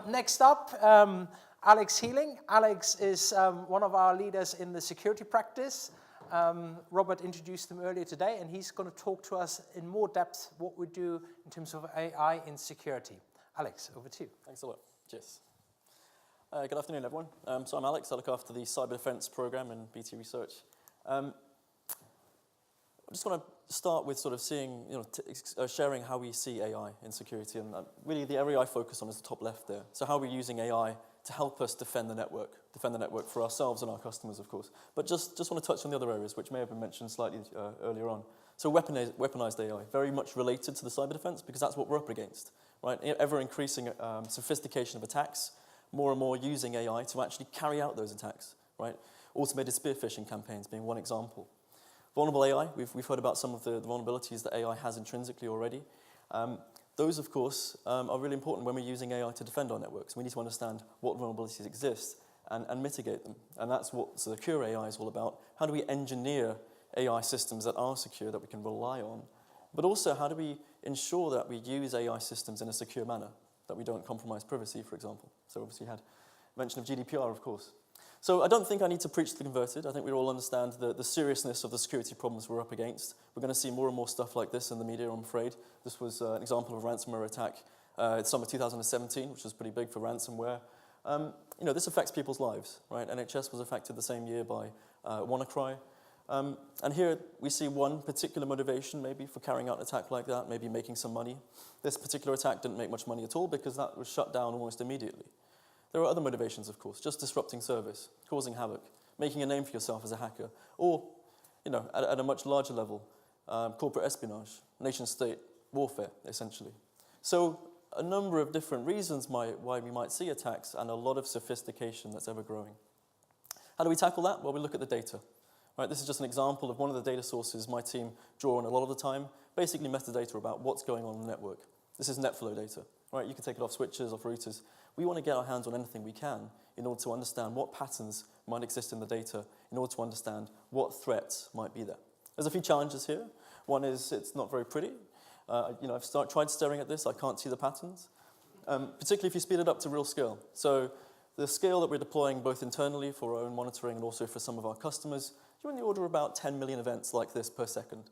Next up, Alex Healing. Alex is one of our leaders in the security practice. Robert introduced him earlier today, and he's going to talk to us in more depth what we do in terms of AI in security. Alex, over to you. Thanks a lot. Cheers. Good afternoon, everyone. So I'm Alex. I look after the cyber defense program in BT Research. I just want to start with sort of seeing, sharing how we see AI in security, and really the area I focus on is the top left there. So how we're using AI to help us defend the network for ourselves and our customers, of course. But just want to touch on the other areas, which may have been mentioned slightly earlier on. So weaponized AI, very much related to the cyber defense, because that's what we're up against, right? Ever-increasing sophistication of attacks, more and more using AI to actually carry out those attacks, right? Automated spear phishing campaigns being one example. Vulnerable AI, we've heard about some of the vulnerabilities that AI has intrinsically already. Those, of course, are really important when we're using AI to defend our networks. We need to understand what vulnerabilities exist and mitigate them. And that's what secure AI is all about. How do we engineer AI systems that are secure, that we can rely on? But also, how do we ensure that we use AI systems in a secure manner, that we don't compromise privacy, for example? So obviously you had mention of GDPR, of course. So I don't think I need to preach to the converted. I think we all understand the seriousness of the security problems we're up against. We're going to see more and more stuff like this in the media, I'm afraid. This was an example of a ransomware attack in summer 2017, which was pretty big for ransomware. This affects people's lives, right? NHS was affected the same year by WannaCry. And here we see one particular motivation maybe for carrying out an attack like that, maybe making some money. This particular attack didn't make much money at all because that was shut down almost immediately. There are other motivations, of course, just disrupting service, causing havoc, making a name for yourself as a hacker, or, at a much larger level, corporate espionage, nation-state warfare, essentially. So a number of different reasons why we might see attacks and a lot of sophistication that's ever growing. How do we tackle that? Well, we look at the data. Right, this is just an example of one of the data sources my team draw on a lot of the time, basically metadata about what's going on in the network. This is NetFlow data. Right, you can take it off switches, off routers. We want to get our hands on anything we can in order to understand what patterns might exist in the data, in order to understand what threats might be there. There's a few challenges here. One is it's not very pretty. I've tried staring at this. I can't see the patterns, particularly if you speed it up to real scale. So the scale that we're deploying both internally for our own monitoring and also for some of our customers, you're in the order of about 10 million events like this per second.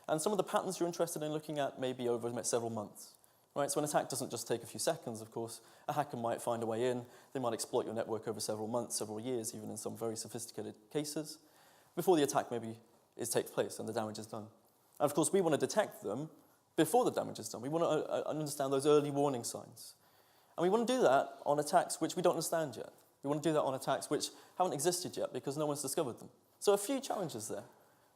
And some of the patterns you're interested in looking at may be over several months. Right, so an attack doesn't just take a few seconds, of course. A hacker might find a way in. They might exploit your network over several months, several years, even in some very sophisticated cases, before the attack takes place and the damage is done. And of course, we want to detect them before the damage is done. We want to understand those early warning signs. And we want to do that on attacks which we don't understand yet. We want to do that on attacks which haven't existed yet because no one's discovered them. So a few challenges there.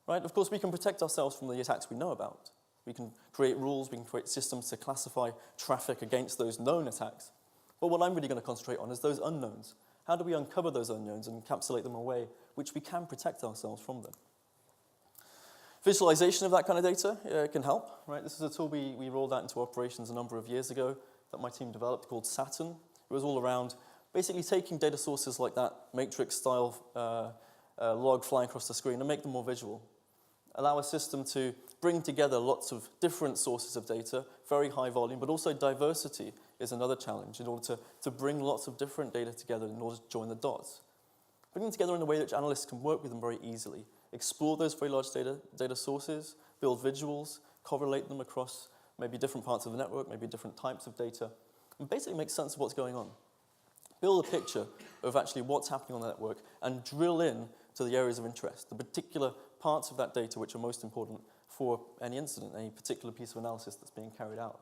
Right? Of course, we can protect ourselves from the attacks we know about. We can create rules, we can create systems to classify traffic against those known attacks. But what I'm really going to concentrate on is those unknowns. How do we uncover those unknowns and encapsulate them in a way which we can protect ourselves from them? Visualization of that kind of data can help. Right? This is a tool we rolled out into operations a number of years ago that my team developed called Saturn. It was all around basically taking data sources like that matrix-style log flying across the screen and make them more visual. Allow a system to bring together lots of different sources of data, very high volume, but also diversity is another challenge in order to bring lots of different data together in order to join the dots. Bring them together in a way that analysts can work with them very easily, explore those very large data sources, build visuals, correlate them across maybe different parts of the network, maybe different types of data, and basically make sense of what's going on. Build a picture of actually what's happening on the network and drill in to the areas of interest, the particular parts of that data which are most important for any incident, any particular piece of analysis that's being carried out.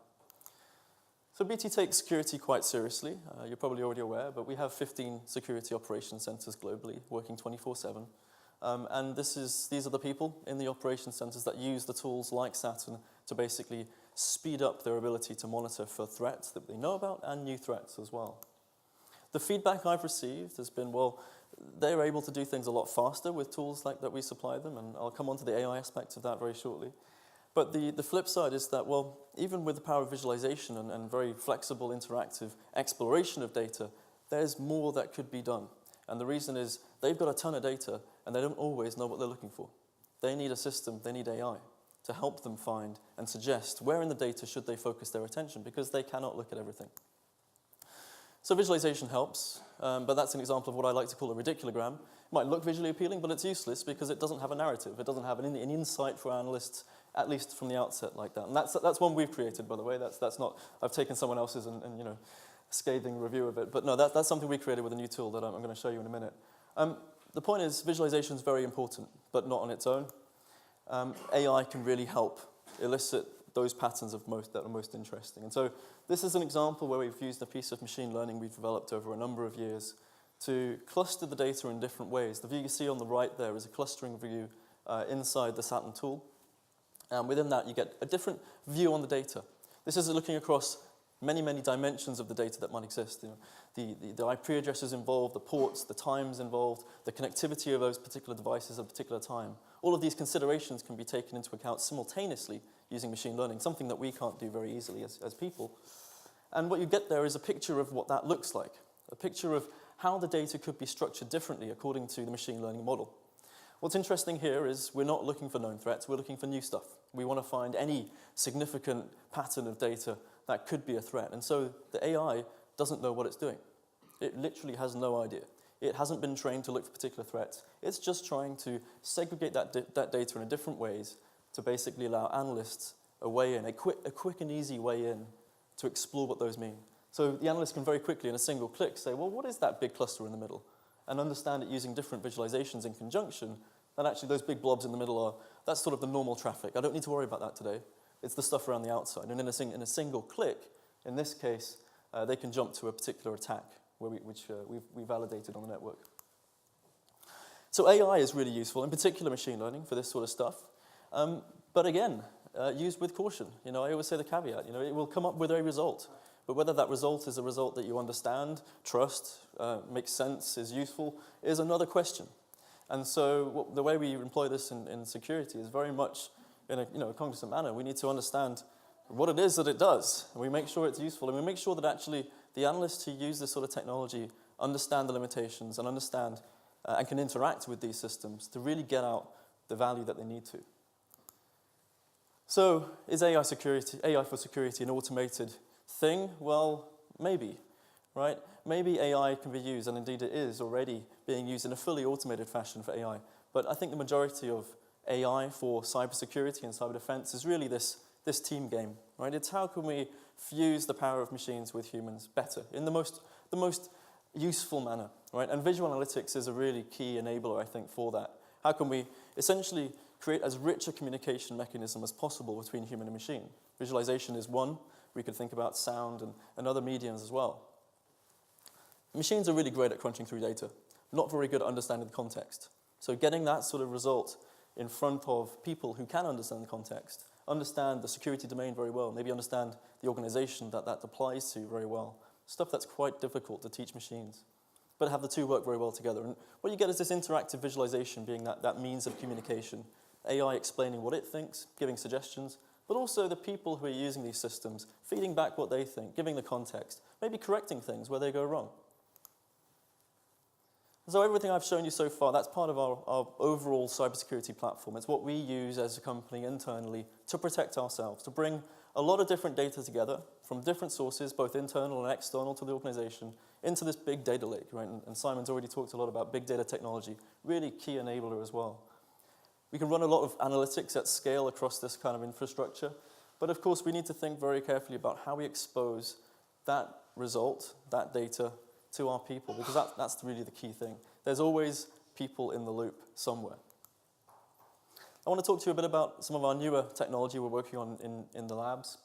So BT takes security quite seriously. You're probably already aware, but we have 15 security operations centers globally, working 24/7. And these are the people in the operations centers that use the tools like Saturn to basically speed up their ability to monitor for threats that they know about and new threats as well. The feedback I've received has been, well, they're able to do things a lot faster with tools like that we supply them, and I'll come on to the AI aspect of that very shortly. But the flip side is that, well, even with the power of visualization and very flexible, interactive exploration of data, there's more that could be done. And the reason is they've got a ton of data, and they don't always know what they're looking for. They need a system, they need AI to help them find and suggest where in the data should they focus their attention, because they cannot look at everything. So visualization helps, but that's an example of what I like to call a ridiculogram. It might look visually appealing, but it's useless because it doesn't have a narrative. It doesn't have an insight for analysts, at least from the outset like that. And that's one we've created, by the way. That's not, I've taken someone else's and scathing review of it. But no, that's something we created with a new tool that I'm going to show you in a minute. The point is, visualization is very important, but not on its own. AI can really help elicit those patterns that are most interesting. And so this is an example where we've used a piece of machine learning we've developed over a number of years to cluster the data in different ways. The view you see on the right there is a clustering view inside the Saturn tool. And within that, you get a different view on the data. This is looking across many, many dimensions of the data that might exist. The IP addresses involved, the ports, the times involved, the connectivity of those particular devices at a particular time. All of these considerations can be taken into account simultaneously using machine learning, something that we can't do very easily as people. And what you get there is a picture of what that looks like, a picture of how the data could be structured differently according to the machine learning model. What's interesting here is we're not looking for known threats, we're looking for new stuff. We want to find any significant pattern of data that could be a threat. And so the AI doesn't know what it's doing. It literally has no idea. It hasn't been trained to look for particular threats. It's just trying to segregate that data in different ways to basically allow analysts a way in, a quick and easy way in to explore what those mean. So the analyst can very quickly, in a single click, say, well, what is that big cluster in the middle? And understand it using different visualizations in conjunction, that actually those big blobs in the middle that's sort of the normal traffic. I don't need to worry about that today. It's the stuff around the outside. And in a single click, in this case, they can jump to a particular attack, which we validated on the network. So AI is really useful, in particular machine learning, for this sort of stuff. But again, used with caution. I always say the caveat. It will come up with a result. But whether that result is a result that you understand, trust, makes sense, is useful, is another question. And so the way we employ this in security is very much in a cognizant manner. We need to understand what it is that it does. And we make sure it's useful. And we make sure that actually the analysts who use this sort of technology understand the limitations and understand and can interact with these systems to really get out the value that they need to. So is AI for security an automated thing? Well, maybe, right? Maybe AI can be used, and indeed it is already being used in a fully automated fashion for AI. But I think the majority of AI for cybersecurity and cyber defense is really this team game, right? It's how can we fuse the power of machines with humans better in the most useful manner, right? And visual analytics is a really key enabler, I think, for that. How can we essentially create as rich a communication mechanism as possible between human and machine? Visualization is one. We could think about sound and other mediums as well. Machines are really great at crunching through data, not very good at understanding the context. So getting that sort of result in front of people who can understand the context, understand the security domain very well, maybe understand the organization that applies to very well, stuff that's quite difficult to teach machines, but have the two work very well together. And what you get is this interactive visualization being that means of communication, AI explaining what it thinks, giving suggestions, but also the people who are using these systems, feeding back what they think, giving the context, maybe correcting things where they go wrong. So everything I've shown you so far, that's part of our overall cybersecurity platform. It's what we use as a company internally to protect ourselves, to bring a lot of different data together from different sources, both internal and external to the organization, into this big data lake, right? And Simon's already talked a lot about big data technology, really key enabler as well. We can run a lot of analytics at scale across this kind of infrastructure, but of course we need to think very carefully about how we expose that result, that data, to our people, because that's really the key thing. There's always people in the loop somewhere. I want to talk to you a bit about some of our newer technology we're working on in the labs.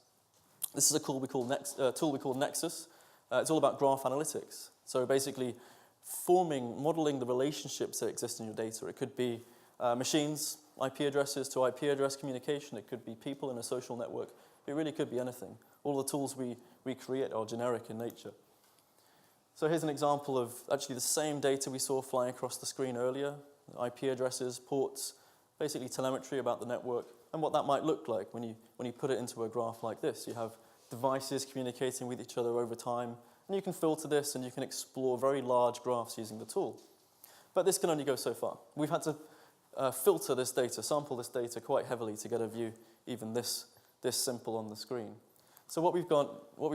This is a tool we call Nexus. It's all about graph analytics. So basically modeling the relationships that exist in your data. It could be machines, IP addresses to IP address communication. It could be people in a social network. It really could be anything. All the tools we create are generic in nature. So here's an example of actually the same data we saw flying across the screen earlier, IP addresses, ports, basically telemetry about the network, and what that might look like when you put it into a graph like this. You have devices communicating with each other over time, and you can filter this and you can explore very large graphs using the tool. But this can only go so far. We've had to filter this data, sample this data quite heavily to get a view even this simple on the screen. So what we've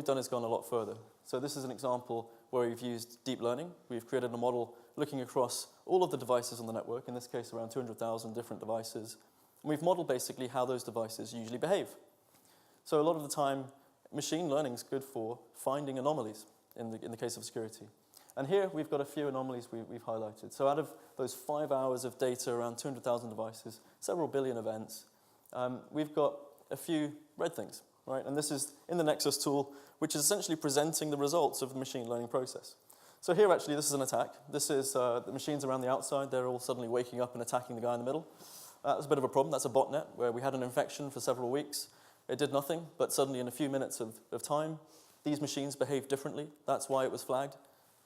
done is gone a lot further. So this is an example where we've used deep learning. We've created a model looking across all of the devices on the network, in this case around 200,000 different devices. And we've modeled basically how those devices usually behave. So a lot of the time, machine learning is good for finding anomalies in the case of security. And here we've got a few anomalies we've highlighted. So out of those 5 hours of data around 200,000 devices, several billion events, we've got a few red things, right? And this is in the Nexus tool, which is essentially presenting the results of the machine learning process. So here actually this is an attack. This is the machines around the outside. They're all suddenly waking up and attacking the guy in the middle. That's a bit of a problem. That's a botnet where we had an infection for several weeks. It did nothing, but suddenly in a few minutes of time, these machines behave differently. That's why it was flagged,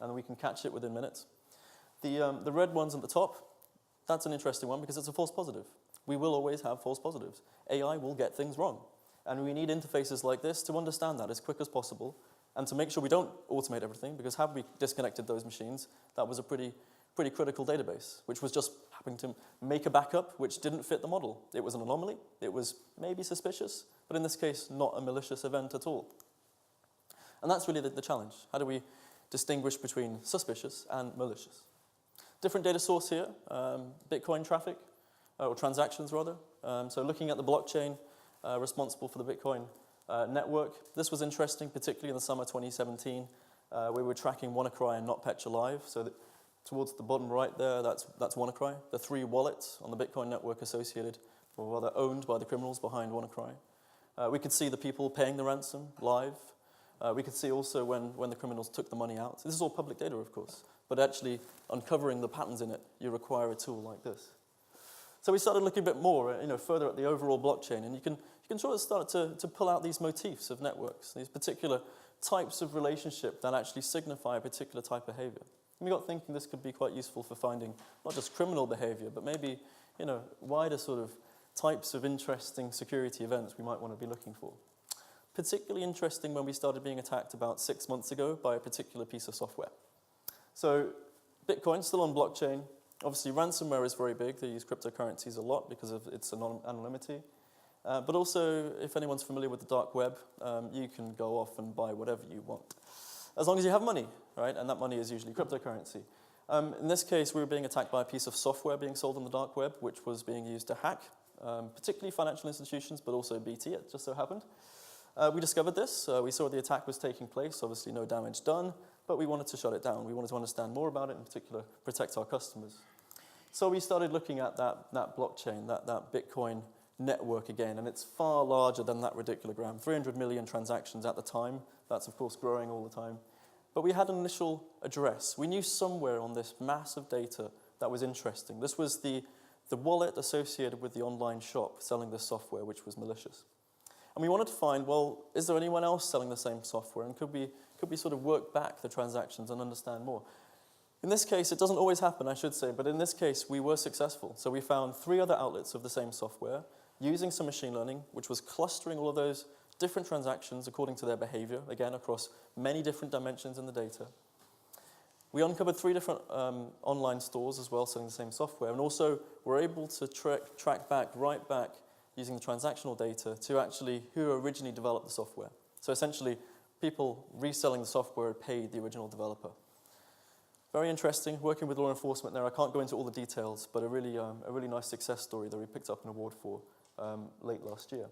and we can catch it within minutes. The red ones at the top, that's an interesting one because it's a false positive. We will always have false positives. AI will get things wrong, and we need interfaces like this to understand that as quick as possible and to make sure we don't automate everything, because had we disconnected those machines, that was a pretty critical database, which was just happening to make a backup which didn't fit the model. It was an anomaly. It was maybe suspicious, but in this case, not a malicious event at all. And that's really the challenge. How do we distinguish between suspicious and malicious? Different data source here, Bitcoin traffic, or transactions rather. So looking at the blockchain responsible for the Bitcoin network. This was interesting, particularly in the summer 2017. We were tracking WannaCry and NotPetya Live. So that towards the bottom right there, that's WannaCry. The 3 wallets on the Bitcoin network associated, or rather owned by the criminals behind WannaCry. We could see the people paying the ransom live. We could see also when the criminals took the money out. This is all public data, of course, but actually uncovering the patterns in it, you require a tool like this. So we started looking a bit more, further at the overall blockchain, and you can sort of start to pull out these motifs of networks, these particular types of relationship that actually signify a particular type of behavior. And we got thinking this could be quite useful for finding not just criminal behavior, but maybe, wider sort of types of interesting security events we might want to be looking for. Particularly interesting when we started being attacked about 6 months ago by a particular piece of software. So Bitcoin, still on blockchain. Obviously, ransomware is very big. They use cryptocurrencies a lot because of its anonymity. But also, if anyone's familiar with the dark web, you can go off and buy whatever you want, as long as you have money, right? And that money is usually cryptocurrency. In this case, we were being attacked by a piece of software being sold on the dark web, which was being used to hack, particularly financial institutions, but also BT, it just so happened. We discovered this. We saw the attack was taking place. Obviously, no damage done, but we wanted to shut it down. We wanted to understand more about it, in particular, protect our customers. So we started looking at that blockchain, that Bitcoin network again, and it's far larger than that radiculogram. 300 million transactions at the time. That's, of course, growing all the time. But we had an initial address. We knew somewhere on this mass of data that was interesting. This was the wallet associated with the online shop selling this software, which was malicious. And we wanted to find, well, is there anyone else selling the same software? And could we sort of work back the transactions and understand more? In this case, it doesn't always happen, I should say, but in this case, we were successful. So we found 3 other outlets of the same software using some machine learning, which was clustering all of those different transactions according to their behavior, again, across many different dimensions in the data. We uncovered 3 different online stores as well selling the same software, and also were able to track back, right back, using the transactional data to actually who originally developed the software. So essentially, people reselling the software paid the original developer. Very interesting, working with law enforcement there. I can't go into all the details, but a really nice success story that we picked up an award for late last year.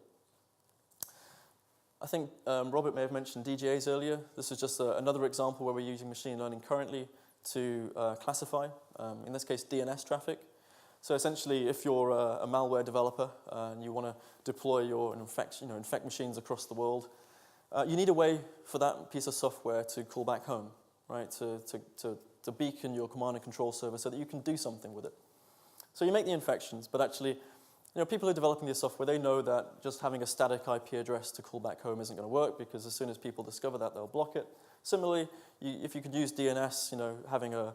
I think Robert may have mentioned DGAs earlier. This is just another example where we're using machine learning currently to classify, in this case, DNS traffic. So essentially, if you're a malware developer and you want to deploy your infect machines across the world, you need a way for that piece of software to call back home, right? To beacon your command and control server so that you can do something with it. So you make the infections, but actually, people who are developing this software, they know that just having a static IP address to call back home isn't going to work, because as soon as people discover that, they'll block it. Similarly, if you could use DNS, having a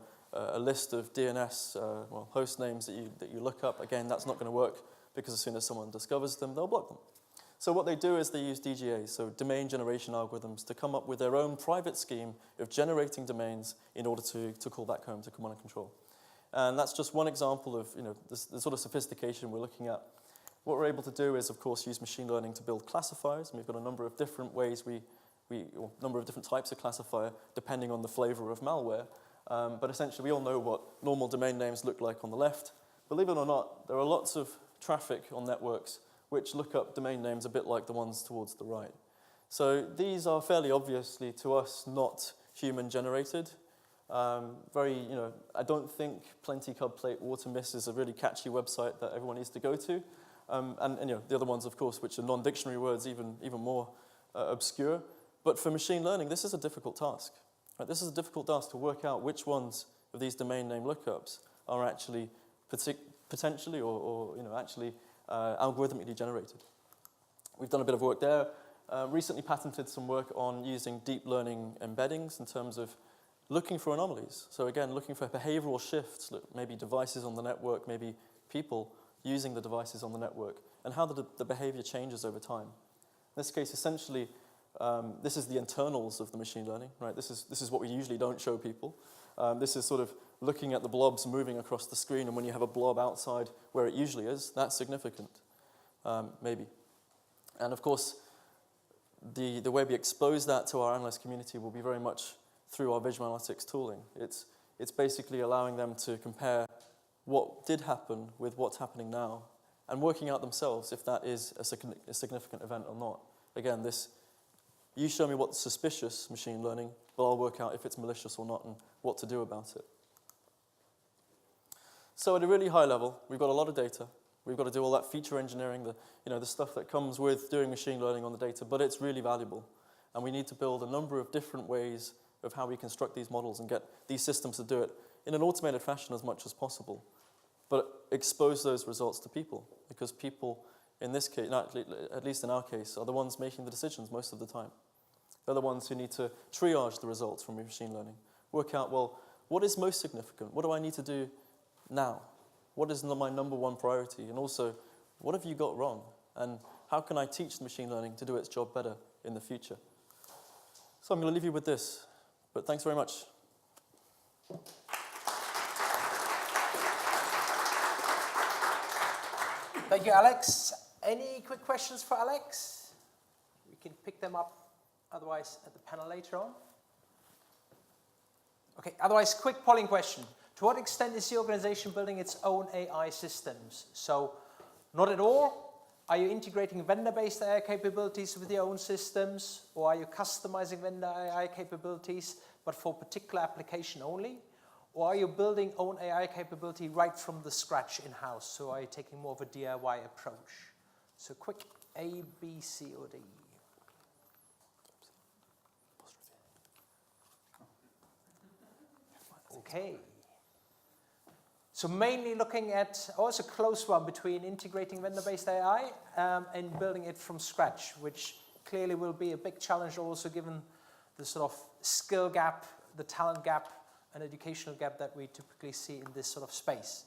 list of DNS host names that you look up, again, that's not going to work, because as soon as someone discovers them, they'll block them. So what they do is they use DGAs, so domain generation algorithms, to come up with their own private scheme of generating domains in order to call back home to command and control. And that's just one example of the sort of sophistication we're looking at. What we're able to do is, of course, use machine learning to build classifiers, and we've got a number of different ways we or a number of different types of classifier depending on the flavor of malware. But essentially, we all know what normal domain names look like on the left. Believe it or not, there are lots of traffic on networks which look up domain names a bit like the ones towards the right. So these are fairly obviously, to us, not human-generated. I don't think Plenty Cub Plate Water Miss is a really catchy website that everyone needs to go to. And the other ones, of course, which are non-dictionary words, even more obscure. But for machine learning, this is a difficult task. Right? This is a difficult task to work out which ones of these domain name lookups are actually potentially or actually algorithmically generated. We've done a bit of work there. Recently patented some work on using deep learning embeddings in terms of looking for anomalies. So again, looking for behavioral shifts, maybe devices on the network, maybe people using the devices on the network, and how the behavior changes over time. In this case, essentially, this is the internals of the machine learning, right? This is what we usually don't show people. This is sort of looking at the blobs moving across the screen, and when you have a blob outside where it usually is, that's significant, maybe. And of course, the way we expose that to our analyst community will be very much through our visual analytics tooling. It's basically allowing them to compare what did happen with what's happening now and working out themselves if that is a significant event or not. Again, you show me what's suspicious machine learning, but I'll work out if it's malicious or not and what to do about it. So at a really high level, we've got a lot of data. We've got to do all that feature engineering, the stuff that comes with doing machine learning on the data, but it's really valuable. And we need to build a number of different ways of how we construct these models and get these systems to do it in an automated fashion as much as possible, but expose those results to people, because people, in this case, at least in our case, are the ones making the decisions most of the time. They're the ones who need to triage the results from machine learning, work out, well, what is most significant? What do I need to do now? What is my number one priority? And also, what have you got wrong? And how can I teach machine learning to do its job better in the future? So I'm going to leave you with this, but thanks very much. Thank you, Alex. Any quick questions for Alex? We can pick them up otherwise at the panel later on. Okay, otherwise, quick polling question. To what extent is the organization building its own AI systems? So, not at all. Are you integrating vendor-based AI capabilities with your own systems? Or are you customizing vendor AI capabilities, but for particular application only? Or are you building own AI capability right from the scratch in-house? So are you taking more of a DIY approach? So quick A, B, C, or D. Okay. So mainly looking at, it's a close one between integrating vendor-based AI and building it from scratch, which clearly will be a big challenge also given the sort of skill gap, the talent gap, and educational gap that we typically see in this sort of space.